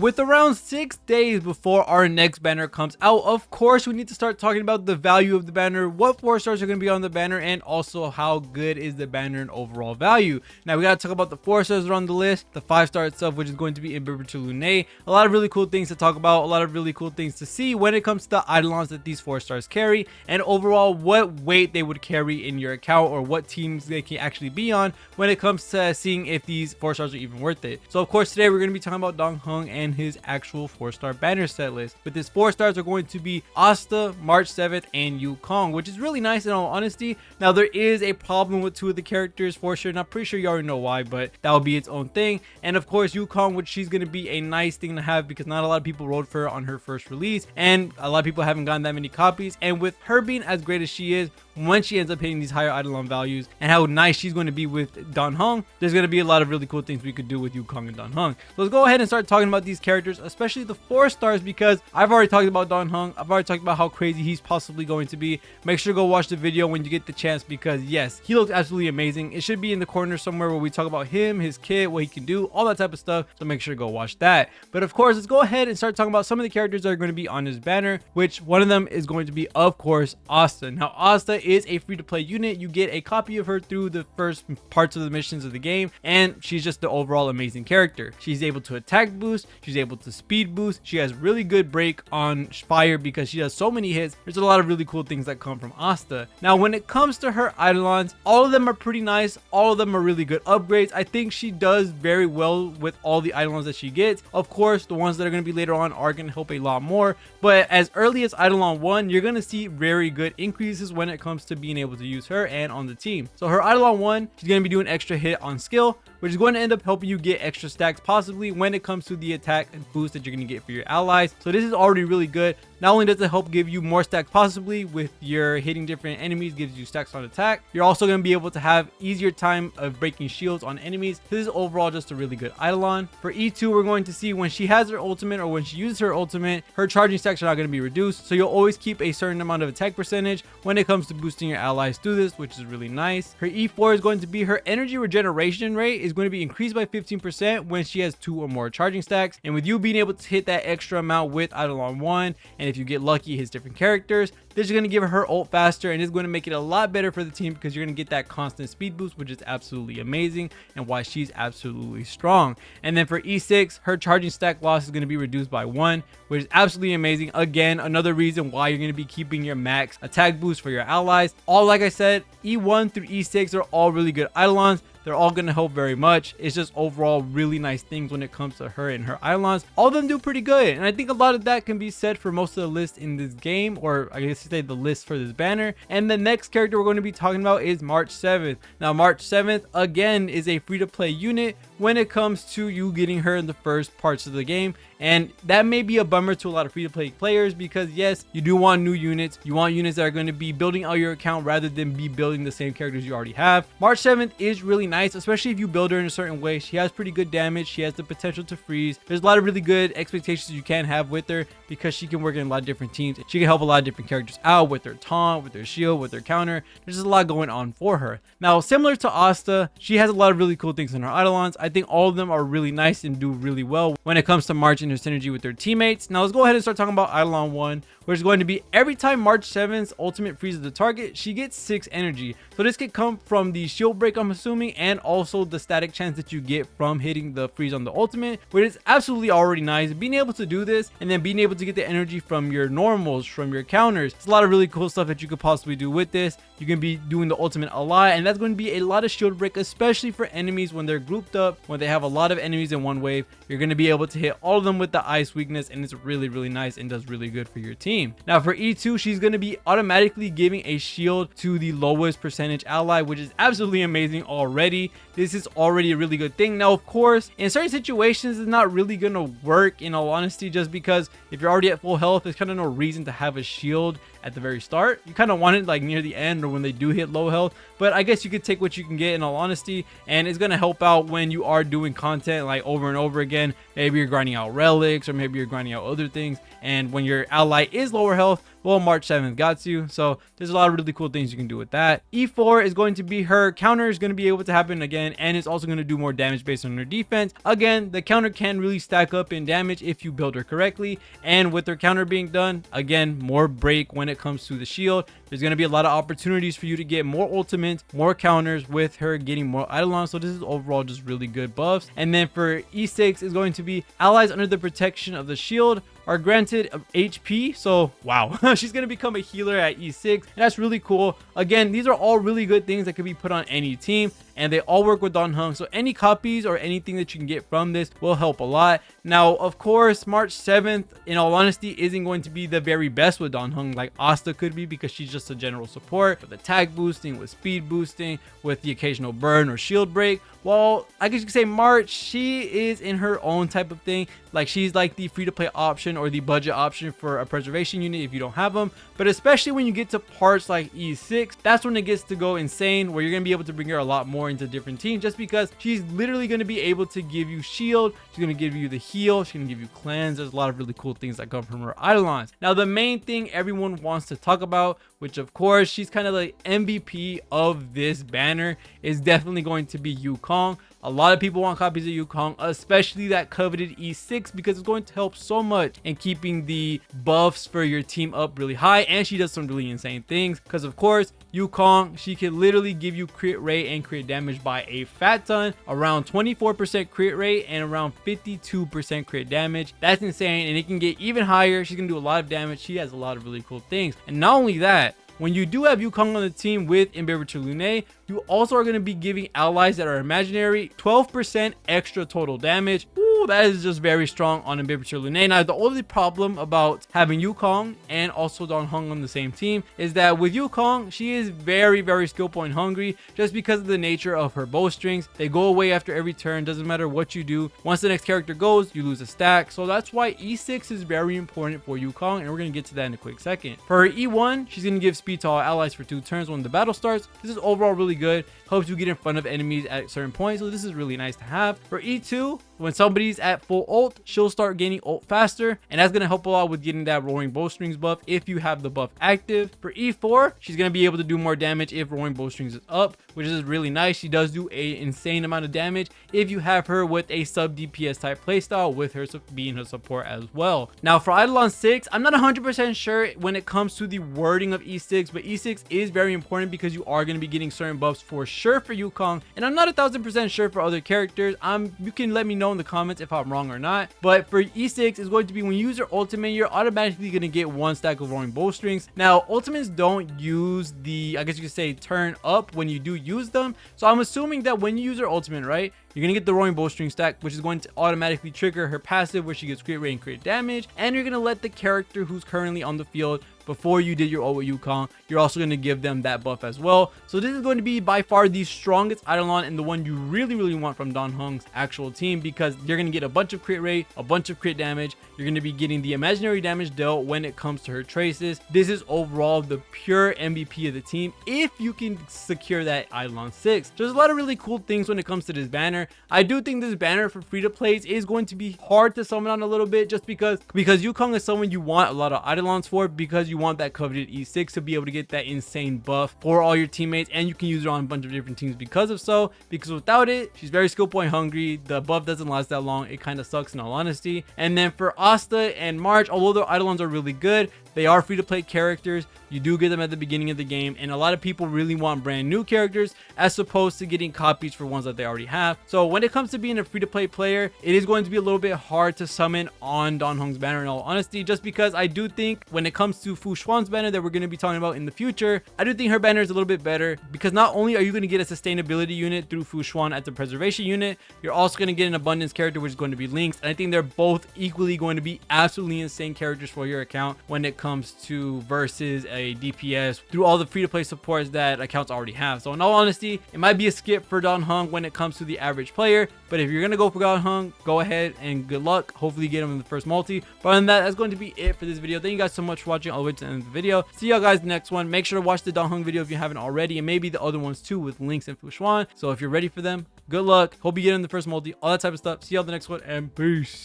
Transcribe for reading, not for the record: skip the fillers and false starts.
With around 6 days before our next banner comes out, of course, we need to start talking about the value of the banner, what 4 stars are going to be on the banner, and also how good is the banner in overall value. Now, we got to talk about the 4 stars that are on the list, the 5-star itself, which is going to be Imbibitor Lunae. A lot of really cool things to talk about, a lot of really cool things to see when it comes to the eidolons that these 4 stars carry, and overall, what weight they would carry in your account or what teams they can actually be on when it comes to seeing if these 4 stars are even worth it. So, of course, today we're going to be talking about Heng and his actual 4-star banner set list. But this 4 stars are going to be Asta, March 7th, and Yukong, which is really nice in all honesty. Now, there is a problem with 2 of the characters for sure, and I'm pretty sure you already know why, but that will be its own thing. And of course, Yukong, which she's going to be a nice thing to have because not a lot of people rode for her on her first release, and a lot of people haven't gotten that many copies. And with her being as great as she is, when she ends up hitting these higher eidolon values and how nice she's going to be with Heng, there's going to be a lot of really cool things we could do with Yukong and Heng. So let's go ahead and start talking about these characters, especially the 4 stars, because I've already talked about Heng. I've already talked about how crazy he's possibly going to be. Make sure to go watch the video when you get the chance, because yes, he looks absolutely amazing. It should be in the corner somewhere where we talk about him, his kit, what he can do, all that type of stuff. So make sure to go watch that. But of course, let's go ahead and start talking about some of the characters that are going to be on his banner, which one of them is going to be, of course, Asta. Now, Asta is a free-to-play unit. You get a copy of her through the first parts of the missions of the game, and she's just the overall amazing character. She's able to attack boost, she's able to speed boost, she has really good break on fire because she does so many hits. There's a lot of really cool things that come from Asta. Now, when it comes to her eidolons, all of them are pretty nice, all of them are really good upgrades. I think she does very well with all the eidolons that she gets. Of course, the ones that are going to be later on are going to help a lot more, but as early as eidolon 1, you're going to see very good increases when it comes to being able to use her and on the team. So her eidolon 1, she's going to be doing extra hit on skill, which is going to end up helping you get extra stacks possibly when it comes to the attack and boost that you're going to get for your allies. So this is already really good. Not only does it help give you more stacks possibly with your hitting different enemies, gives you stacks on attack, you're also going to be able to have easier time of breaking shields on enemies. This is overall just a really good eidolon. For E2, we're going to see when she has her ultimate or when she uses her ultimate, her charging stacks are not going to be reduced. So you'll always keep a certain amount of attack percentage when it comes to boosting your allies through this, which is really nice. Her E4 is going to be her energy regeneration rate is going to be increased by 15% when she has 2 or more charging stacks. And with you being able to hit that extra amount with eidolon 1, and if you get lucky, his different characters, this is going to give her ult faster, and it's going to make it a lot better for the team because you're going to get that constant speed boost, which is absolutely amazing and why she's absolutely strong. And then for E6, her charging stack loss is going to be reduced by 1, which is absolutely amazing. Again, another reason why you're going to be keeping your max attack boost for your allies. All, like I said, E1 through E6 are all really good eidolons. They're all going to help very much. It's just overall really nice things when it comes to her and her eidolons. All of them do pretty good, and I think a lot of that can be said for most of the list in this game, or I guess you say the list for this banner. And the next character we're going to be talking about is March 7th. Now, March 7th again is a free-to-play unit when it comes to you getting her in the first parts of the game, and that may be a bummer to a lot of free-to-play players because yes, you do want new units. You want units that are going to be building out your account rather than be building the same characters you already have. March 7th is really nice, especially if you build her in a certain way. She has pretty good damage. She has the potential to freeze. There's a lot of really good expectations you can have with her because she can work in a lot of different teams. She can help a lot of different characters out with her taunt, with her shield, with her counter. There's just a lot going on for her. Now, similar to Asta, she has a lot of really cool things in her eidolons. I think all of them are really nice and do really well when it comes to March and her synergy with their teammates. Now let's go ahead and start talking about eidolon 1, which is going to be every time March 7th's ultimate freezes the target, she gets 6 energy. So this could come from the shield break, I'm assuming, and also the static chance that you get from hitting the freeze on the ultimate, which is absolutely already nice. Being able to do this and then being able to get the energy from your normals, from your counters, it's a lot of really cool stuff that you could possibly do with this. You can be doing the ultimate a lot, and that's going to be a lot of shield break, especially for enemies when they're grouped up, when they have a lot of enemies in one wave. You're going to be able to hit all of them with the ice weakness, and it's really, really nice and does really good for your team. Now for E2, she's going to be automatically giving a shield to the lowest percentage ally, which is absolutely amazing already. This is already a really good thing. Now, of course, in certain situations, it's not really going to work, in all honesty, just because if you're already at full health, there's kind of no reason to have a shield at the very start. You kind of want it like near the end or when they do hit low health, but I guess you could take what you can get, in all honesty, and it's going to help out when you are doing content like over and over again. Maybe you're grinding out relics, or maybe you're grinding out other things, and when your ally is lower health, well, March 7th got you. So there's a lot of really cool things you can do with that. E4 is going to be her counter is going to be able to happen again, and it's also going to do more damage based on her defense. Again, the counter can really stack up in damage if you build her correctly, and with her counter being done, again, more break when it comes to the shield. There's going to be a lot of opportunities for you to get more ultimates, more counters with her getting more Eidolons. So this is overall just really good buffs. And then for E6 is going to be allies under the protection of the shield are granted HP. So wow, she's going to become a healer at E6, and that's really cool. Again, these are all really good things that could be put on any team, and they all work with Dan Heng. So any copies or anything that you can get from this will help a lot. Now, of course, March 7th, in all honesty, isn't going to be the very best with Dan Heng like Asta could be, because she's just a general support with attack boosting, with speed boosting, with the occasional burn or shield break. Well, I guess you could say March, she is in her own type of thing. Like, she's like the free-to-play option or the budget option for a preservation unit if you don't have them. But especially when you get to parts like E6, that's when it gets to go insane, where you're going to be able to bring her a lot more into different teams, just because she's literally going to be able to give you shield, she's going to give you the heal, she's going to give you cleanse. There's a lot of really cool things that come from her Eidolons. Now, the main thing everyone wants to talk about, which of course she's kind of like MVP of this banner, is definitely going to be Yukong. A lot of people want copies of Yukong, especially that coveted E6, because it's going to help so much in keeping the buffs for your team up really high. And she does some really insane things, because of course Yukong, she can literally give you crit rate and crit damage by a fat ton, around 24% crit rate and around 52% crit damage. That's insane, and it can get even higher. She's gonna do a lot of damage. She has a lot of really cool things. And not only that, when you do have Yukong on the team with Imbibitor Lunae, you also are going to be giving allies that are imaginary 12% extra total damage. Ooh, that is just very strong on Imbibitor Lunae. Now, the only problem about having Yukong and also Dan Heng on the same team is that with Yukong, she is very, very skill point hungry, just because of the nature of her bowstrings. They go away after every turn, doesn't matter what you do. Once the next character goes, you lose a stack. So that's why E6 is very important for Yukong, and we're going to get to that in a quick second. For her E1, she's going to give speed to all allies for 2 turns when the battle starts. This is overall really good, helps you get in front of enemies at certain points, so this is really nice to have. For E2, when somebody's at full ult, she'll start gaining ult faster, and that's going to help a lot with getting that roaring bowstrings buff if you have the buff active. For E4, she's going to be able to do more damage if roaring bowstrings is up, which is really nice. She does do an insane amount of damage if you have her with a sub DPS type playstyle, with her being her support as well. Now for Eidolon 6, I'm not 100% sure when it comes to the wording of E6, but E6 is very important because you are going to be getting certain buffs for sure for Yukong, and I'm not 1000% sure for other characters. You can let me know in the comments if I'm wrong or not. But for E6, is going to be when you use your ultimate, you're automatically going to get 1 stack of roaring bowstrings. Now, ultimates don't use the, I guess you could say, turn up when you do use them. So I'm assuming that when you use your ultimate, right, you're going to get the roaring bowstring stack, which is going to automatically trigger her passive, where she gets crit rate and crit damage. And you're going to let the character who's currently on the field before you did your ult with Yukong, you're also going to give them that buff as well. So this is going to be by far the strongest Eidolon, and the one you really, really want from Dan Heng's actual team, because you're going to get a bunch of crit rate, a bunch of crit damage. You're going to be getting the imaginary damage dealt when it comes to her traces. This is overall the pure MVP of the team if you can secure that Eidolon 6. There's a lot of really cool things when it comes to this banner. I do think this banner for free-to-plays is going to be hard to summon on a little bit, just because Yukong is someone you want a lot of Eidolons for, because you want that coveted E6 to be able to get that insane buff for all your teammates, and you can use her on a bunch of different teams because without it, she's very skill point hungry. The buff doesn't last that long. It kind of sucks in all honesty. And then for Asta and March, although their Eidolons are really good, they are free to play characters. You do get them at the beginning of the game, and a lot of people really want brand new characters as opposed to getting copies for ones that they already have. So when it comes to being a free to play player, it is going to be a little bit hard to summon on Dan Heng's banner in all honesty, just because I do think when it comes to Fu Xuan's banner that we're going to be talking about in the future, I do think her banner is a little bit better, because not only are you going to get a sustainability unit through Fu Xuan at the preservation unit, you're also going to get an abundance character, which is going to be Lynx, and I think they're both equally going to be absolutely insane characters for your account when it comes to versus a DPS through all the free-to-play supports that accounts already have. So in all honesty, it might be a skip for Dan Heng when it comes to the average player, but if you're going to go for Dan Heng, go ahead and good luck. Hopefully you get him in the first multi. But other than that, that's going to be it for this video. Thank you guys so much for watching all the way to the end of the video. See y'all guys in the next one. Make sure to watch the Dan Heng video if you haven't already, and maybe the other ones too with Lynx and Fu Xuan. So if you're ready for them, good luck. Hope you get in the first multi, all that type of stuff. See y'all in the next one, and peace.